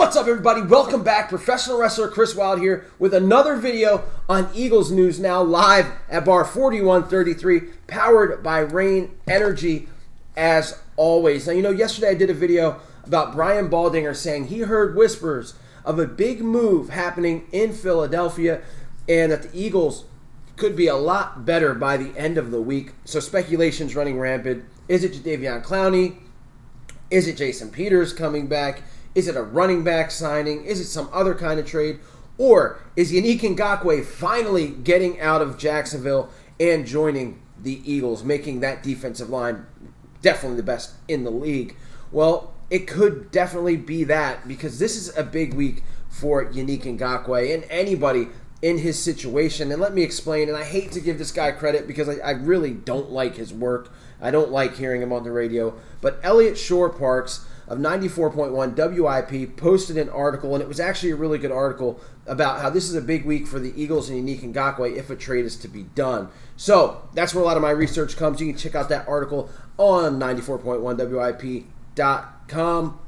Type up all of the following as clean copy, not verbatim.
What's up, everybody? Welcome back. Professional wrestler Chris Wilde here with another video on Eagles news, now live at bar 4133, powered by Rain Energy as always. Now, yesterday I did a video about Brian Baldinger saying he heard whispers of a big move happening in Philadelphia and that the Eagles could be a lot better by the end of the week. So speculation's running rampant. Is it Jadeveon Clowney? Is it Jason Peters coming back? Is it a running back signing? Is it some other kind of trade? Or is Yannick Ngakoue finally getting out of Jacksonville and joining the Eagles, making that defensive line definitely the best in the league? Well, it could definitely be that, because this is a big week for Yannick Ngakoue and anybody in his situation. And let me explain, and I hate to give this guy credit because I really don't like his work. I don't like hearing him on the radio. But Elliot Parks of 94.1 WIP posted an article, and it was actually a really good article about how this is a big week for the Eagles and Yannick Ngakoue if a trade is to be done. So that's where a lot of my research comes. You can check out that article on 94.1WIP.com.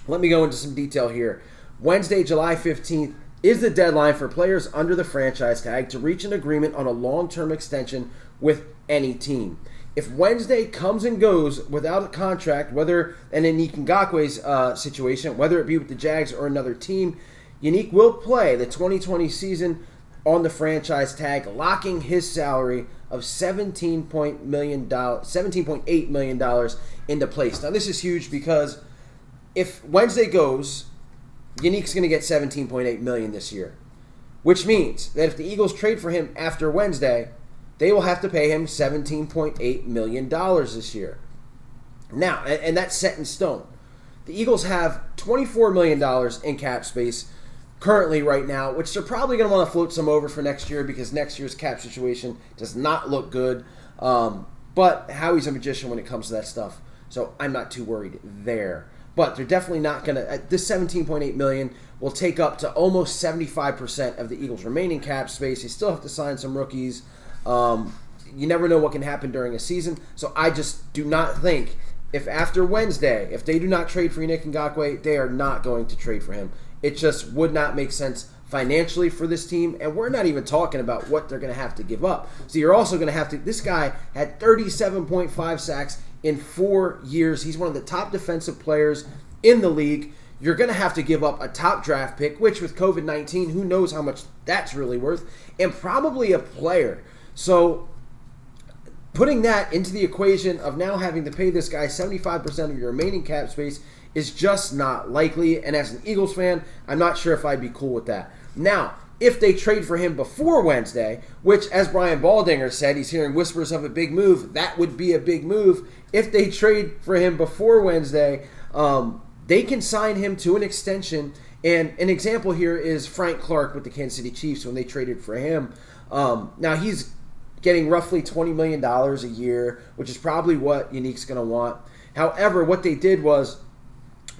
Let me go into some detail here. Wednesday, July 15th, is the deadline for players under the franchise tag to reach an agreement on a long-term extension with any team. If Wednesday comes and goes without a contract, whether in Yannick Ngakoue's situation, whether it be with the Jags or another team, Yannick will play the 2020 season on the franchise tag, locking his salary of $17.8 million into place. Now, this is huge because if Wednesday goes, Yannick's going to get $17.8 million this year, which means that if the Eagles trade for him after Wednesday, they will have to pay him $17.8 million this year. Now, and that's set in stone. The Eagles have $24 million in cap space currently right now, which they're probably going to want to float some over for next year because next year's cap situation does not look good. But Howie's a magician when it comes to that stuff, so I'm not too worried there. But they're definitely not going to. This $17.8 million will take up to almost 75% of the Eagles' remaining cap space. They still have to sign some rookies. You never know what can happen during a season. So I just do not think if after Wednesday, if they do not trade for Yannick Ngakoue, they are not going to trade for him. It just would not make sense financially for this team. And we're not even talking about what they're going to have to give up. So you're also going to have to, this guy had 37.5 sacks in 4 years. He's one of the top defensive players in the league. You're going to have to give up a top draft pick, which with COVID-19, who knows how much that's really worth, and probably a player. So putting that into the equation of now having to pay this guy 75% of your remaining cap space is just not likely. And as an Eagles fan, I'm not sure if I'd be cool with that. Now, if they trade for him before Wednesday, which as Brian Baldinger said, he's hearing whispers of a big move, that would be a big move. If they trade for him before Wednesday, they can sign him to an extension. And an example here is Frank Clark with the Kansas City Chiefs when they traded for him. Now he's getting roughly $20 million a year, which is probably what Yannick's going to want. However, what they did was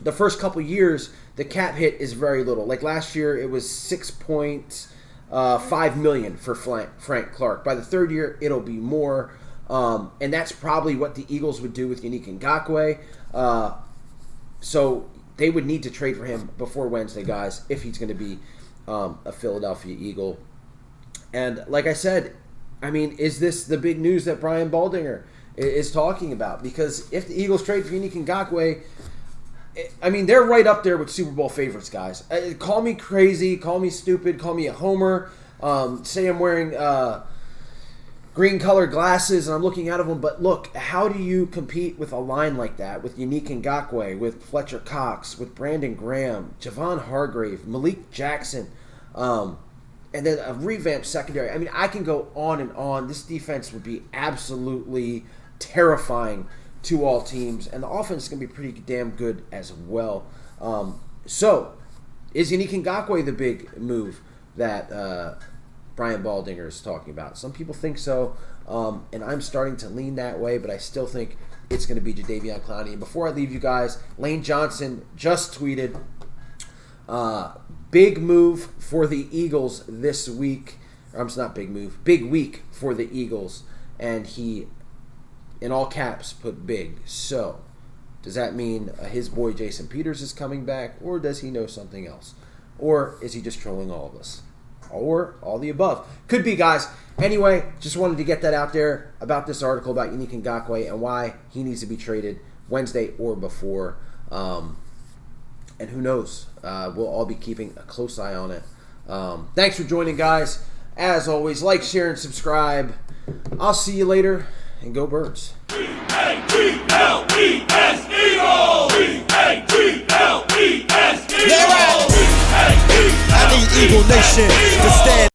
the first couple years, the cap hit is very little. Like last year, it was $6.5 million for Frank Clark. By the third year, it'll be more. And that's probably what the Eagles would do with Yannick Ngakoue. So they would need to trade for him before Wednesday, guys, if he's going to be a Philadelphia Eagle. And like I said, I mean, is this the big news that Brian Baldinger is talking about? Because if the Eagles trade for Yannick Ngakoue, I mean, they're right up there with Super Bowl favorites, guys. Call me crazy, call me stupid, call me a homer. Say I'm wearing green-colored glasses and I'm looking out of them. But look, how do you compete with a line like that with Yannick Ngakoue, with Fletcher Cox, with Brandon Graham, Javon Hargrave, Malik Jackson, and then a revamped secondary? I mean, I can go on and on. This defense would be absolutely terrifying to all teams, and the offense is going to be pretty damn good as well. So, is Yannick Ngakoue the big move that Brian Baldinger is talking about? Some people think so, and I'm starting to lean that way, but I still think it's going to be Jadeveon Clowney. And before I leave you guys, Lane Johnson just tweeted, big move for the Eagles this week. It's not big move, big week for the Eagles. And he, in all caps, put big. So Does that mean his boy Jason Peters is coming back, or does he know something else? Or is he just trolling all of us? Or all the above. Could be, guys. Anyway, just wanted to get that out there about this article about Yannick Ngakoue and why he needs to be traded Wednesday or before. And who knows? We'll all be keeping a close eye on it. Thanks for joining, guys. As always, like, share, and subscribe. I'll see you later, and go Birds. E-A-G-L-E-S, Eagles! E-A-G-L-E-S, Eagles! I need Eagle Nation to stand